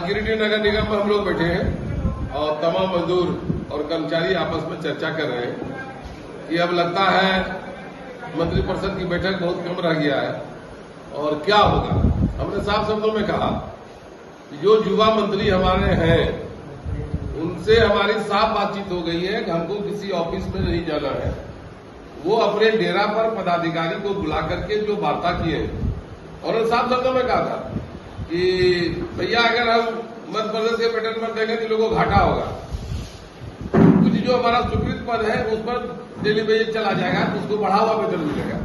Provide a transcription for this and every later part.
गिरिडीह नगर निगम में हम लोग बैठे हैं और तमाम मजदूर और कर्मचारी आपस में चर्चा कर रहे हैं कि अब लगता है मंत्रिपरिषद की बैठक बहुत कम रह गया है और क्या होगा। हमने साफ शब्दों में कहा कि जो युवा मंत्री हमारे हैं उनसे हमारी साफ बातचीत हो गई है कि हमको किसी ऑफिस में नहीं जाना है। वो अपने डेरा पर पदाधिकारी को बुला करके जो वार्ता किए और साफ शब्दों में कहा था कि भैया अगर हम मध्य प्रदेश के पैटर्न पर देखें तो लोगों को घाटा होगा, कुछ जो हमारा स्वीकृत पद है उस पर डेली बेसिस चला जाएगा, उसको बढ़ा हुआ वेतन मिलेगा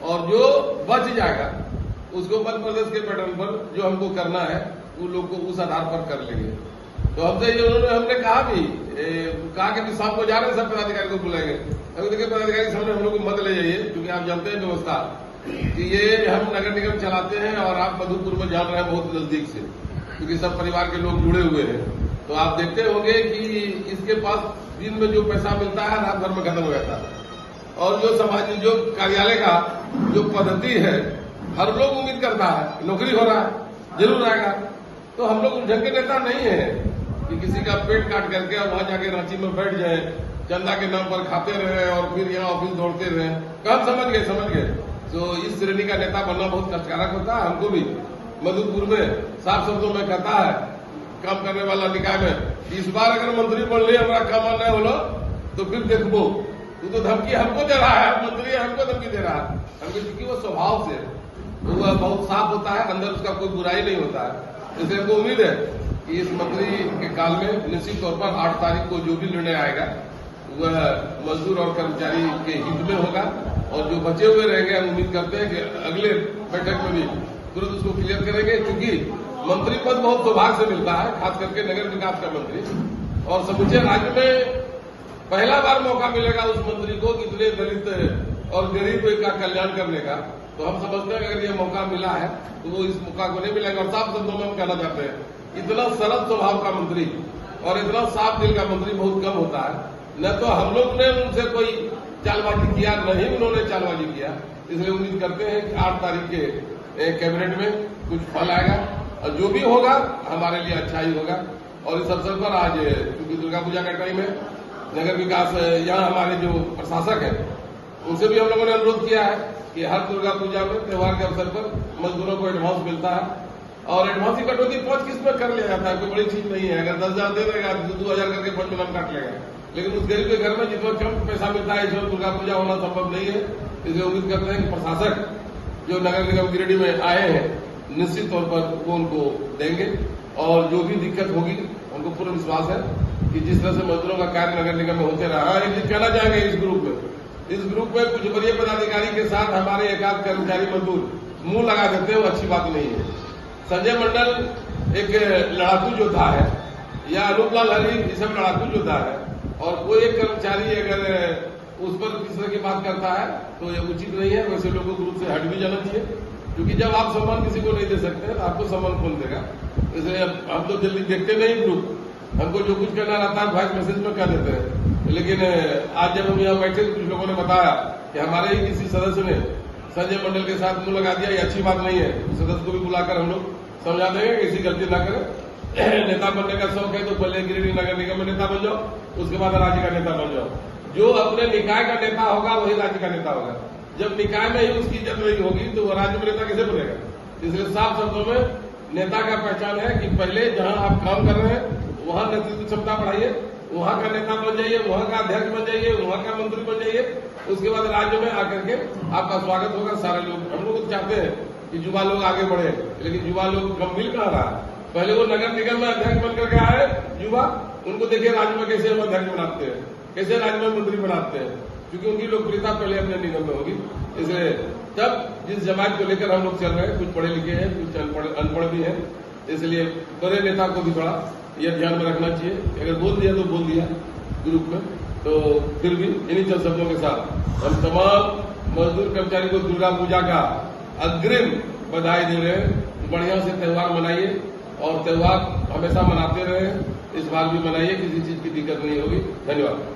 और जो बच जाएगा उसको मध्य प्रदेश के पैटर्न पर जो हमको करना है वो लोग को उस आधार पर कर लेंगे। तो हमसे हमने कहा कि शाम को जा रहे हैं, सब पदाधिकारी को बुलाएंगे। अभी देखिए पदाधिकारी सामने हम लोग को मत ले जाइए, क्योंकि आप जानते हैं व्यवस्था कि ये हम नगर निगम चलाते हैं और आप मधुपुर में जान रहे हैं बहुत नजदीक से, क्योंकि सब परिवार के लोग जुड़े हुए हैं। तो आप देखते होंगे कि इसके पास दिन में जो पैसा मिलता है रात भर में खत्म हो जाता है और जो समाज जो कार्यालय का जो पद्धति है हर लोग उम्मीद करता है नौकरी हो रहा है जरूर आएगा। तो हम लोग ढंग के नेता नहीं है कि किसी का पेट काट करके और वहां जाके रांची में बैठ जाए, चंदा के नाम पर खाते रहे और फिर यहाँ ऑफिस दौड़ते रहे। कब समझ गए। तो इस श्रेणी का नेता बनना बहुत कष्टकारक होता है। हमको भी मधुपुर में साफ शब्दों में कहता है काम करने वाला निकाय में, इस बार अगर मंत्री बन ले हमारा काम नहीं होलो तो फिर देखबो। तू तो धमकी हमको दे रहा है, मंत्री हमको धमकी दे रहा है। हमको क्योंकि वो स्वभाव से वो बहुत साफ होता है, अंदर उसका कोई बुराई नहीं होता है। इसलिए हमको उम्मीद है कि इस मंत्री के काल में निश्चित तौर पर 8 तारीख को जो भी निर्णय आएगा वह मजदूर और कर्मचारी के हित में होगा और जो बचे हुए रहेंगे हम उम्मीद करते हैं कि अगले बैठक में भी तुरंत उसको क्लियर करेंगे, क्योंकि मंत्री पद बहुत सौभाग्य से मिलता है, खास करके नगर विकास का मंत्री। और समूचे राज्य में पहला बार मौका मिलेगा उस मंत्री को इतने दलित और गरीब का कल्याण करने का। तो हम समझते हैं कि अगर ये मौका मिला है तो वो इस मौका को नहीं मिलेगा। और साफ शब्दों में हम कहना चाहते हैं इतना सरल स्वभाव का मंत्री और इतना साफ दिल का मंत्री बहुत कम होता है। न तो हम लोग ने उनसे कोई चालबाजी किया, न ही उन्होंने चालबाजी किया। इसलिए उम्मीद करते हैं कि 8 तारीख के कैबिनेट में कुछ फल आएगा और जो भी होगा हमारे लिए अच्छा ही होगा। और इस अवसर पर आज क्योंकि दुर्गा पूजा का टाइम है, नगर विकास यहाँ हमारे जो प्रशासक है उनसे भी हम लोगों ने अनुरोध किया है कि हर दुर्गा पूजा में त्योहार के अवसर पर मजदूरों को एडवांस मिलता है और एडवांस की कटौती 5 किस्त में कर लिया जाता है। कोई बड़ी चीज नहीं है। अगर 10,000 दे देगा 2,000 करके 5 महीना काट लेगा, लेकिन उस गरीब के घर में जितना कम पैसा मिलता है इसमें दुर्गा पूजा होना संभव नहीं है। इसलिए उम्मीद करते हैं कि प्रशासक जो नगर निगम गिरिडीह में आए हैं निश्चित तौर पर वो उनको देंगे और जो भी दिक्कत होगी उनको पूर्ण विश्वास है कि जिस तरह से मजदूरों का कार्य नगर निगम में होते रहा। एक चीज कहना चाहेंगे इस ग्रुप में कुछ वरीय पदाधिकारी के साथ हमारे एकाध कर्मचारी मजदूर मुंह लगा देते हैं, वो अच्छी बात नहीं है। संजय मंडल एक लड़ाकू योद्धा है या अनूप लाल हरी ये सब लड़ाकू योद्धा है और कोई एक कर्मचारी अगर उस पर किस तरह की बात करता है तो ये उचित नहीं है। वैसे लोगों को ग्रुप से हट भी जाना चाहिए, क्योंकि जब आप सम्मान किसी को नहीं दे सकते तो आपको सम्मान कौन देगा। इसलिए हम तो जल्दी देखते नहीं ग्रुप, हमको जो कुछ करना रहता है वॉइस मैसेज में कह देते हैं। लेकिन आज जब हम यहाँ बैठे तो कुछ लोगों ने बताया कि हमारे ही किसी सदस्य ने संजय मंडल के साथ मुंह लगा दिया, ये अच्छी बात नहीं है। सदस्य को भी बुलाकर हम लोग समझा देंगे ऐसी गलती ना करें। नेता बनने का शौक है तो पहले गिरिडीह नगर निगम में नेता बन जाओ, उसके बाद राज्य का नेता बन जाओ। जो अपने निकाय का नेता होगा वही राज्य का नेता होगा। जब निकाय में ही उसकी इज्जत नहीं होगी तो वह राज्य में नेता कैसे बनेगा। इसलिए साफ शब्दों में नेता का पहचान है कि पहले जहां आप काम कर रहे हैं वहां नेतृत्व क्षमता बढ़ाइए, वहां का नेता बन जाइए, वहां का अध्यक्ष बन जाइए, वहां का मंत्री बन जाइए। उसके बाद राज्य में आकर के आपका स्वागत होगा। सारे लोग हम लोग चाहते हैं कि युवा लोग आगे बढ़े, लेकिन युवा लोग कम मिल कहाँ रहा। पहले वो नगर निगम में अध्यक्ष बनकर के आए युवा, उनको देखिए राज्य में कैसे हम अध्यक्ष बनाते हैं, कैसे राज्य में मंत्री बनाते हैं, क्योंकि उनकी लोकप्रियता पहले अपने निगम में होगी। इसलिए तब जिस जमात को लेकर हम लोग चल रहे हैं, कुछ पढ़े लिखे हैं कुछ अनपढ़ भी हैं, इसलिए बड़े नेता को भी थोड़ा यह ध्यान में रखना चाहिए। अगर बोल दिया तो बोल दिया ग्रुप में, तो फिर भी इन्हीं चंद शब्दों के साथ हम तमाम मजदूर कर्मचारी को दुर्गा पूजा का अग्रिम बधाई दे रहे हैं। बढ़िया से त्योहार मनाइए और त्योहार हमेशा मनाते रहे, इस बार भी मनाइए, किसी चीज की दिक्कत नहीं होगी। धन्यवाद।